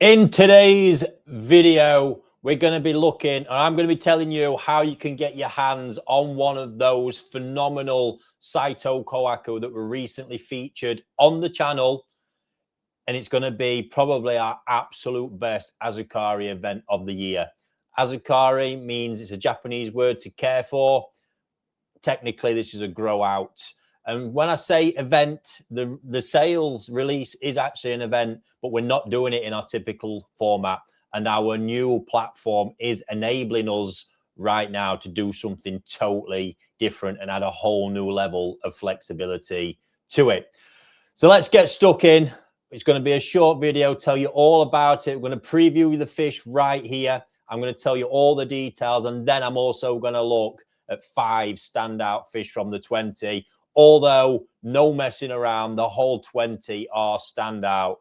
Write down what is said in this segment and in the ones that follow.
In today's video, we're going to be looking, and I'm going to be telling you how you can get your hands on one of those phenomenal Saito Kohaku that were recently featured on the channel. And it's going to be probably our absolute best Azukari event of the year. Azukari means it's a Japanese word to care for. Technically, this is a grow out. And when I say event, the sales release is actually an event, but we're not doing it in our typical format. And our new platform is enabling us right now to do something totally different and add a whole new level of flexibility to it. So let's get stuck in. It's going to be a short video, tell you all about it. We're going to preview the fish right here. I'm going to tell you all the details, and then I'm also going to look at 5 standout fish from the 20. Although no messing around, the whole 20 are standout.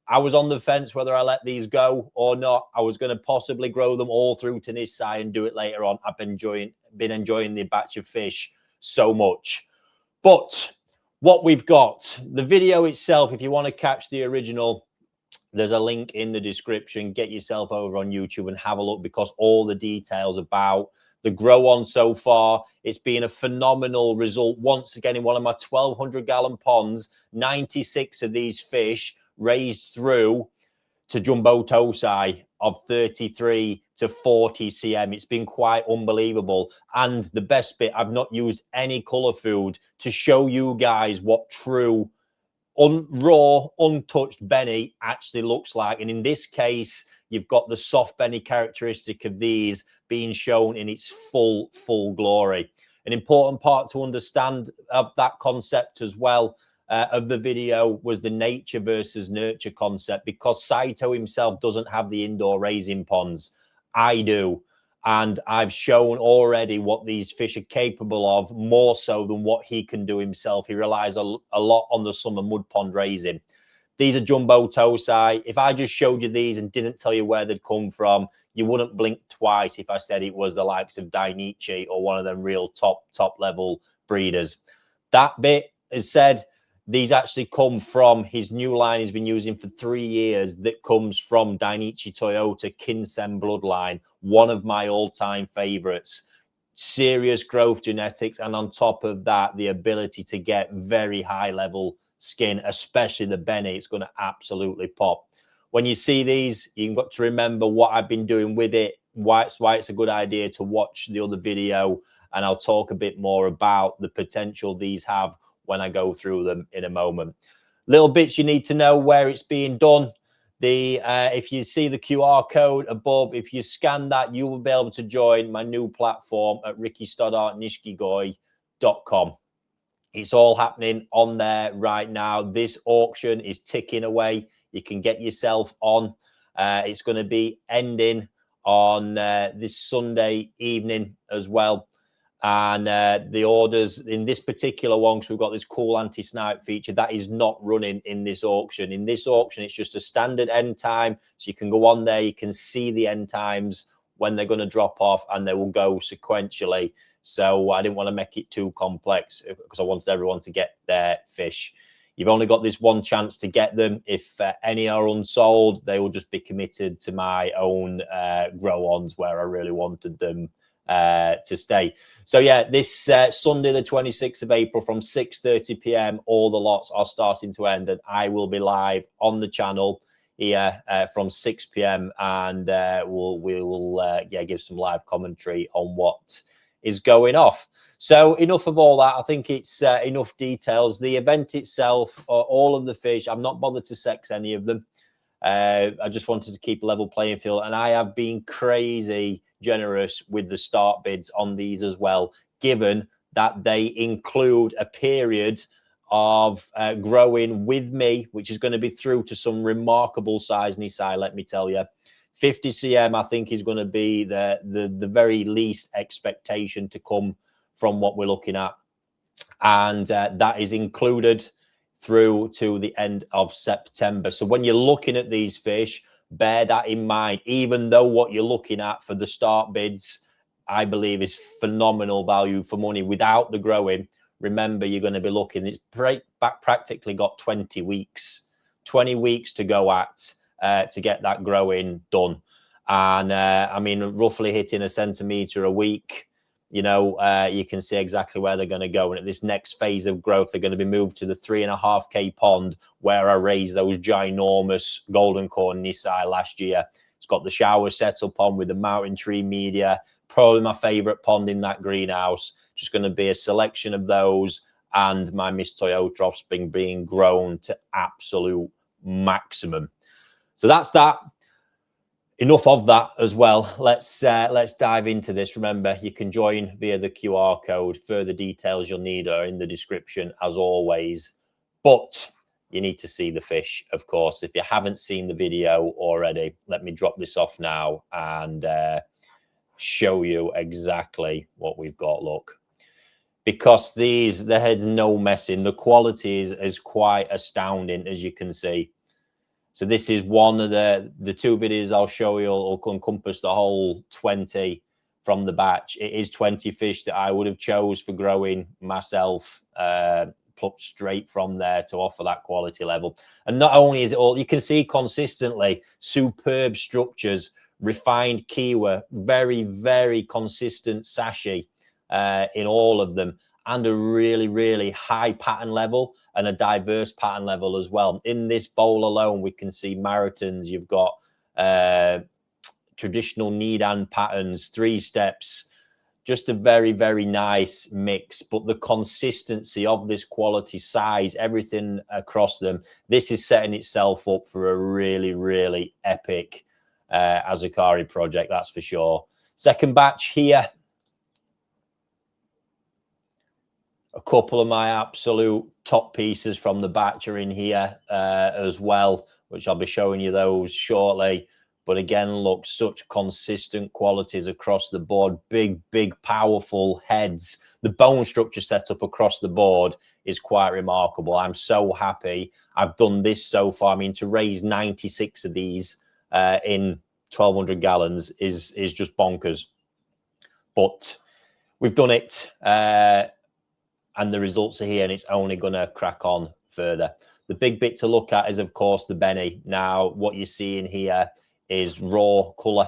I was on the fence whether I let these go or not. I was going to possibly grow them all through to Nisai and do it later on. I've been enjoying the batch of fish so much. But what we've got, the video itself, if you want to catch the original, there's a link in the description. Get yourself over on YouTube and have a look, because all the details about the grow on so far, it's been a phenomenal result. Once again, in one of my 1,200-gallon ponds, 96 of these fish raised through to jumbo tosai of 33 to 40 cm. It's been quite unbelievable. And the best bit, I've not used any color food to show you guys what true raw, untouched Beni actually looks like. And in this case, you've got the soft Beni characteristic of these being shown in its full glory. An important part to understand of that concept as well of the video was the nature versus nurture concept, because Saito himself doesn't have the indoor raising ponds. I do. And I've shown already what these fish are capable of, more so than what he can do himself. He relies a lot on the summer mud pond raising. These are jumbo tosai. If I just showed you these and didn't tell you where they'd come from, you wouldn't blink twice if I said it was the likes of Dainichi or one of them real top level breeders. That bit is said, these actually come from his new line he's been using for 3 years, that comes from Dainichi Toyota Kinsen Bloodline, one of my all-time favorites. Serious growth genetics, and on top of that, the ability to get very high-level skin, especially the Beni. It's going to absolutely pop. When you see these, you've got to remember what I've been doing with it, why it's a good idea to watch the other video, and I'll talk a bit more about the potential these have when I go through them in a moment. Little bits you need to know: where it's being done. If you see the QR code above, if you scan that, you will be able to join my new platform at rikistoddartnishikigoi.com. It's all happening on there right now. This auction is ticking away. You can get yourself on. It's going to be ending on this Sunday evening as well. And the orders in this particular one, because we've got this cool anti-snipe feature, that is not running in this auction. In this auction, it's just a standard end time. So you can go on there, you can see the end times when they're going to drop off, and they will go sequentially. So I didn't want to make it too complex, because I wanted everyone to get their fish. You've only got this one chance to get them. If any are unsold, they will just be committed to my own grow-ons where I really wanted them to stay. So yeah, this Sunday the 26th of April from 6:30 p.m. all the lots are starting to end, and I will be live on the channel here from 6 p.m. and we will give some live commentary on what is going off. So enough of all that. I think it's enough details. The event itself, all of the fish, I'm not bothered to sex any of them. I just wanted to keep a level playing field, and I have been crazy generous with the start bids on these as well, given that they include a period of growing with me, which is going to be through to some remarkable size Nisai, let me tell you. 50 cm, I think, is going to be the very least expectation to come from what we're looking at. And that is included through to the end of September. So when you're looking at these fish, bear that in mind, even though what you're looking at for the start bids, I believe, is phenomenal value for money without the growing. Remember, you're going to be looking, it's practically got 20 weeks to go at. to get that growing done. And I mean, roughly hitting a centimetre a week, you know, you can see exactly where they're going to go. And at this next phase of growth, they're going to be moved to the 3.5K pond where I raised those ginormous golden corn Nisai last year. It's got the shower set up on with the mountain tree media. Probably my favourite pond in that greenhouse. Just going to be a selection of those and my Miss Toyota offspring being grown to absolute maximum. So that's that. Enough of that as well. Let's dive into this. Remember, you can join via the QR code. Further details you'll need are in the description as always. But you need to see the fish, of course. If you haven't seen the video already, let me drop this off now and show you exactly what we've got. Look, because there's no messing. The quality is quite astounding, as you can see. So this is one of the two videos I'll show you will encompass the whole 20 from the batch. It is 20 fish that I would have chose for growing myself, plucked straight from there to offer that quality level. And not only is it all, you can see consistently superb structures, refined kiwa, very, very consistent sashi in all of them, and a really, really high pattern level and a diverse pattern level as well. In this bowl alone, we can see Maritons. You've got traditional Nidan patterns, 3 steps, just a very, very nice mix. But the consistency of this quality, size, everything across them, this is setting itself up for a really, really epic Azukari project, that's for sure. Second batch here. A couple of my absolute top pieces from the batch are in here as well, which I'll be showing you those shortly. But again, look, such consistent qualities across the board. Big, big, powerful heads. The bone structure set up across the board is quite remarkable. I'm so happy I've done this so far. I mean, to raise 96 of these in 1,200 gallons is just bonkers. But we've done it. And the results are here, and it's only going to crack on further. The big bit to look at is, of course, the Beni. Now, what you see in here is raw colour.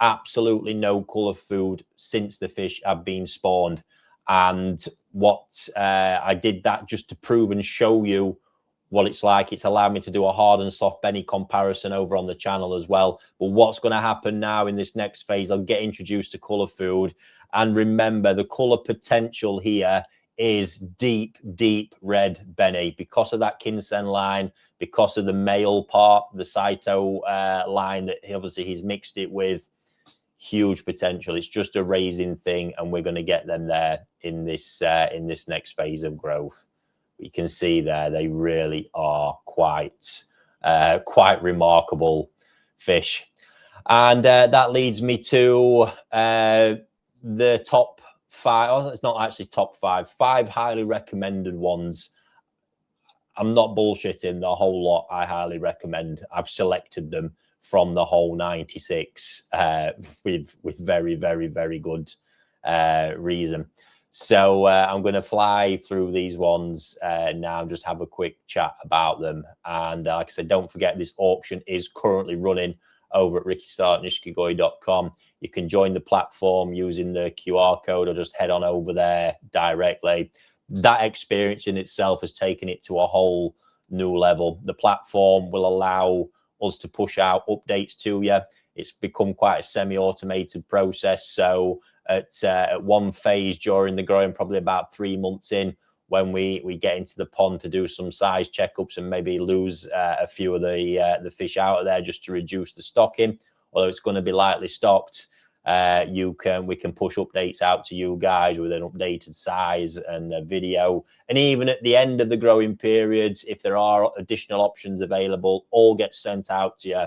Absolutely no colour food since the fish have been spawned. And what I did that just to prove and show you what it's like. It's allowed me to do a hard and soft Beni comparison over on the channel as well. But what's going to happen now in this next phase, I'll get introduced to colour food. And remember, the colour potential here is deep, deep red Beni because of that Kinsen line, because of the male part, the Saito line that obviously he's mixed it with. Huge potential. It's just a raising thing, and we're going to get them there in this next phase of growth. You can see there they really are quite remarkable fish, and that leads me to the top 5. Oh, it's not actually top 5. 5 highly recommended ones. I'm not bullshitting. The whole lot I highly recommend. I've selected them from the whole 96 with very, very, very good reason. So I'm going to fly through these ones now and just have a quick chat about them. And like I said, don't forget this auction is currently running over at rickystartnishikigoi.com. You can join the platform using the QR code or just head on over there directly. That experience in itself has taken it to a whole new level. The platform will allow us to push out updates to you. It's become quite a semi-automated process. So at one phase during the growing, probably about 3 months in, when we get into the pond to do some size checkups and maybe lose a few of the fish out of there just to reduce the stocking, although it's going to be lightly stocked, we can push updates out to you guys with an updated size and a video. And even at the end of the growing periods, if there are additional options available, all get sent out to you.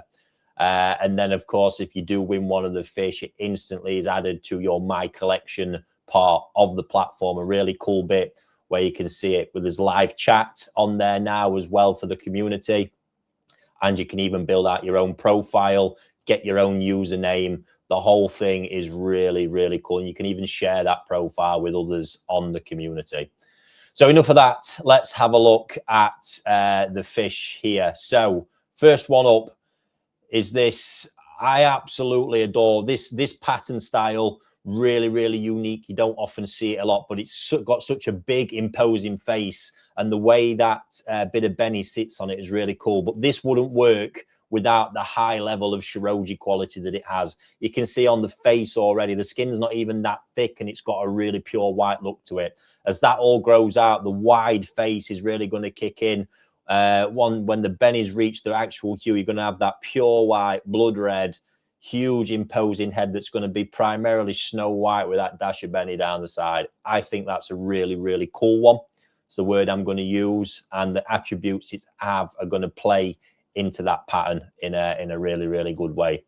And then, of course, if you do win one of the fish, it instantly is added to your My Collection part of the platform. A really cool bit where you can see it with this live chat on there now as well for the community. And you can even build out your own profile, get your own username. The whole thing is really, really cool. And you can even share that profile with others on the community. So enough of that. Let's have a look at the fish here. So first one up is this. I absolutely adore this pattern style. Really, really unique. You don't often see it a lot, but it's got such a big, imposing face. And the way that bit of Beni sits on it is really cool. But this wouldn't work without the high level of Shiroji quality that it has. You can see on the face already, the skin's not even that thick, and it's got a really pure white look to it. As that all grows out, the wide face is really going to kick in. When the Benis reach their actual hue, you're going to have that pure white, blood red, huge imposing head that's going to be primarily snow white with that dash of Beni down the side. I think that's a really, really cool one. It's the word I'm going to use, and the attributes it have are going to play into that pattern in a really, really good way.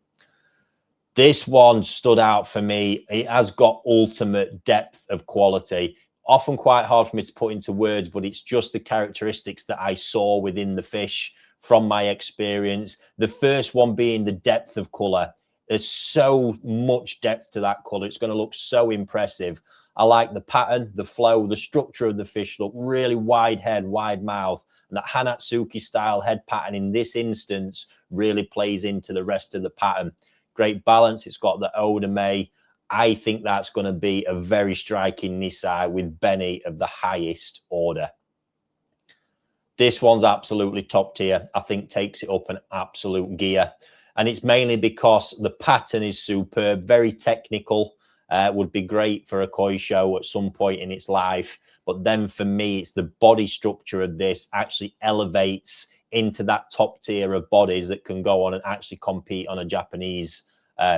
This one stood out for me. It has got ultimate depth of quality. Often quite hard for me to put into words, but it's just the characteristics that I saw within the fish from my experience. The first one being the depth of color. There's so much depth to that color. It's going to look so impressive. I like the pattern, the flow, the structure of the fish look really wide head, wide mouth. And that Hanatsuki style head pattern in this instance really plays into the rest of the pattern. Great balance. It's got the Odame. I think that's going to be a very striking Nisai with Beni of the highest order. This one's absolutely top tier. I think takes it up an absolute gear. And it's mainly because the pattern is superb, very technical. Would be great for a koi show at some point in its life. But then for me, it's the body structure of this actually elevates into that top tier of bodies that can go on and actually compete on a Japanese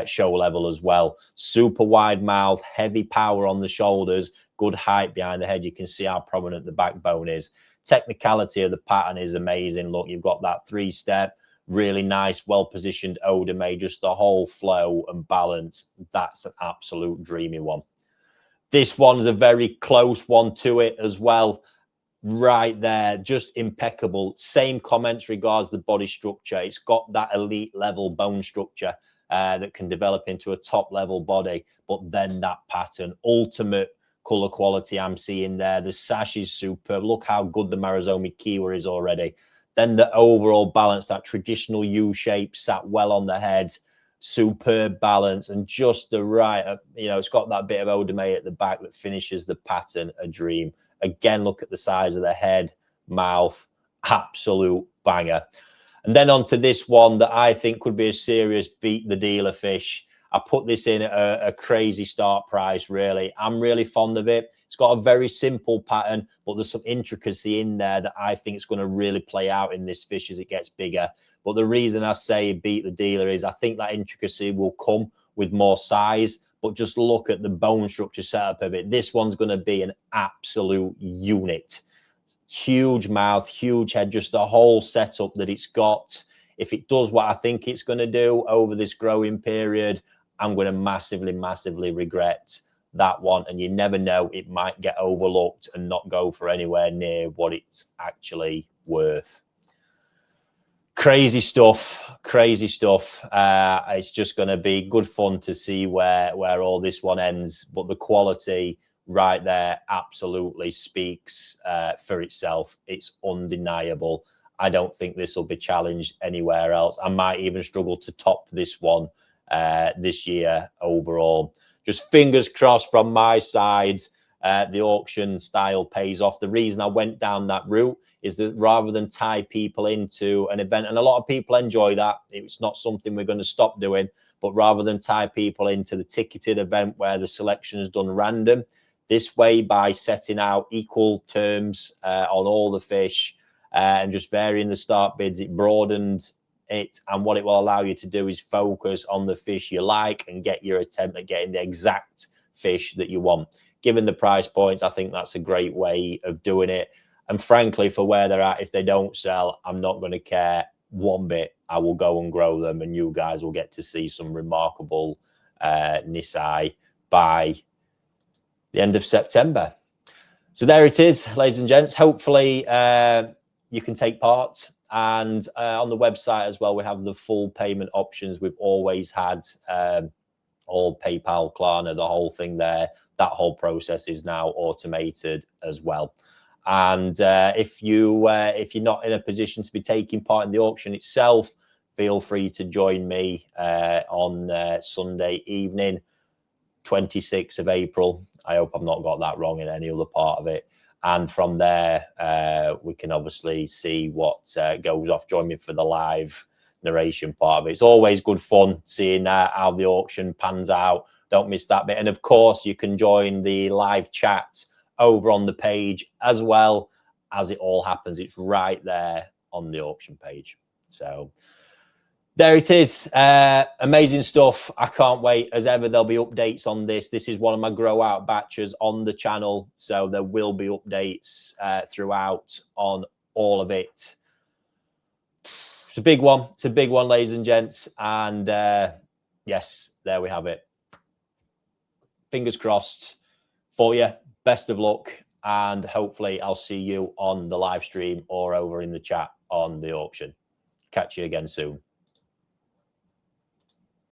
show level as well. Super wide mouth, heavy power on the shoulders, good height behind the head. You can see how prominent the backbone is. Technicality of the pattern is amazing. Look, you've got that 3-step, really nice, well-positioned Odame, just the whole flow and balance. That's an absolute dreamy one. This one's a very close one to it as well. Right there, just impeccable. Same comments regards the body structure. It's got that elite level bone structure that can develop into a top level body, but then that pattern, ultimate color quality I'm seeing there. The sash is superb. Look how good the Maruzomi Kiwa is already. Then the overall balance, that traditional U shape sat well on the head, superb balance, and just the right, it's got that bit of Odame at the back that finishes the pattern a dream. Again, look at the size of the head, mouth, absolute banger. And then onto this one that I think could be a serious beat the dealer fish. I put this in at a crazy start price, really. I'm really fond of it. It's got a very simple pattern, but there's some intricacy in there that I think is going to really play out in this fish as it gets bigger. But the reason I say beat the dealer is I think that intricacy will come with more size, but just look at the bone structure setup of it. This one's going to be an absolute unit. Huge mouth, huge head, just the whole setup that it's got. If it does what I think it's going to do over this growing period, I'm going to massively, massively regret that one. And you never know, it might get overlooked and not go for anywhere near what it's actually worth. Crazy stuff, crazy stuff. It's just going to be good fun to see where all this one ends. But the quality right there absolutely speaks for itself. It's undeniable. I don't think this will be challenged anywhere else. I might even struggle to top this one this year overall. Just fingers crossed from my side, the auction style pays off. The reason I went down that route is that rather than tie people into an event, and a lot of people enjoy that, it's not something we're going to stop doing, but rather than tie people into the ticketed event where the selection is done random, this way, by setting out equal terms on all the fish and just varying the start bids, it broadened it. And what it will allow you to do is focus on the fish you like and get your attempt at getting the exact fish that you want. Given the price points, I think that's a great way of doing it. And frankly, for where they're at, if they don't sell, I'm not going to care one bit. I will go and grow them, and you guys will get to see some remarkable Nisai by the end of September. So there it is, ladies and gents. Hopefully you can take part. And on the website as well, we have the full payment options. We've always had all PayPal, Klarna, the whole thing there. That whole process is now automated as well. And if you're not in a position to be taking part in the auction itself, feel free to join me on Sunday evening, 26th of April. I hope I've not got that wrong in any other part of it. And from there, we can obviously see what goes off. Join me for the live narration part of it. It's always good fun seeing how the auction pans out. Don't miss that bit. And of course, you can join the live chat over on the page as well as it all happens. It's right there on the auction page. So there it is. Amazing stuff. I can't wait. As ever, there'll be updates on this. This is one of my grow out batches on the channel. So there will be updates throughout on all of it. It's a big one. It's a big one, ladies and gents. And yes, there we have it. Fingers crossed for you. Best of luck. And hopefully I'll see you on the live stream or over in the chat on the auction. Catch you again soon.